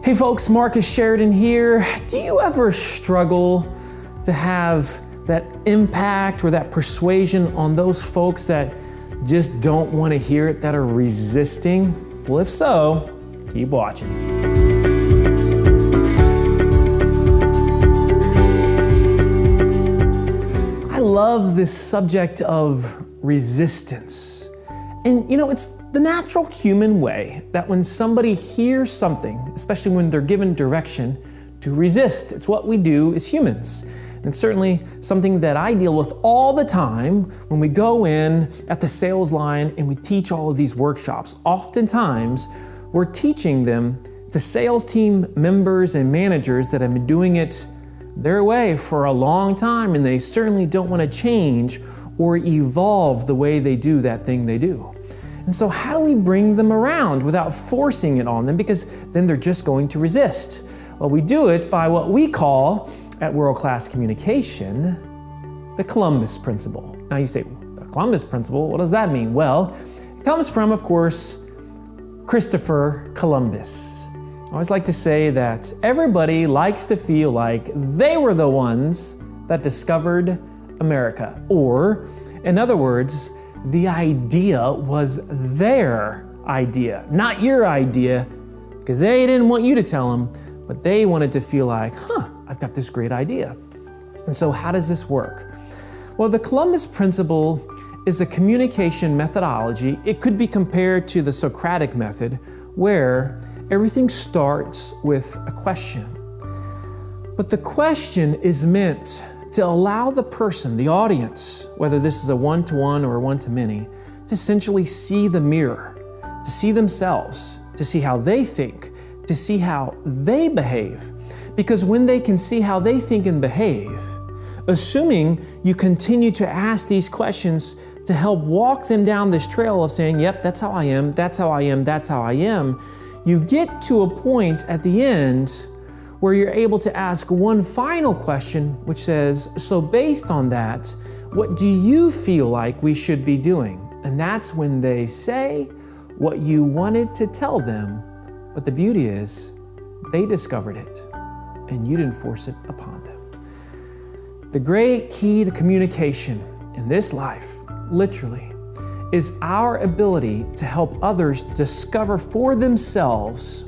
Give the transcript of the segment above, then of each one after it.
Hey folks, Marcus Sheridan here. Do you ever struggle to have that impact or that persuasion on those folks that just don't want to hear it, that are resisting? Well, if so, keep watching. I love this subject of resistance. And you know, it's the natural human way that when somebody hears something, especially when they're given direction, to resist. It's what we do as humans. And certainly something that I deal with all the time when we go in at the sales line and we teach all of these workshops. Oftentimes, we're teaching them to sales team members and managers that have been doing it their way for a long time, and they certainly don't want to change or evolve the way they do that thing they do. And so how do we bring them around without forcing it on them? Because then they're just going to resist. Well, we do it by what we call, at World Class Communication, the Columbus Principle. Now you say, the Columbus Principle, what does that mean? Well, it comes from, of course, Christopher Columbus. I always like to say that everybody likes to feel like they were the ones that discovered America. Or, in other words, the idea was their idea, not your idea, because they didn't want you to tell them, but they wanted to feel like, I've got this great idea. And so how does this work? Well, the Columbus Principle is a communication methodology. It could be compared to the Socratic method, where everything starts with a question. But the question is meant to allow the person, the audience, whether this is a one-to-one or a one-to-many, to essentially see the mirror, to see themselves, to see how they think, to see how they behave. Because when they can see how they think and behave, assuming you continue to ask these questions to help walk them down this trail of saying, yep, that's how I am, that's how I am, that's how I am, you get to a point at the end where you're able to ask one final question, which says, so based on that, what do you feel like we should be doing? And that's when they say what you wanted to tell them. But the beauty is, they discovered it, and you didn't force it upon them. The great key to communication in this life, literally, is our ability to help others discover for themselves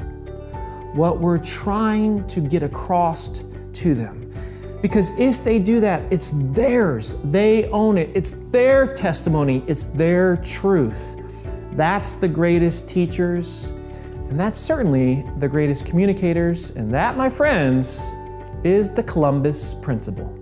what we're trying to get across to them. Because if they do that, it's theirs. They own it. It's their testimony. It's their truth. That's the greatest teachers, and that's certainly the greatest communicators. And that, my friends, is the Columbus Principle.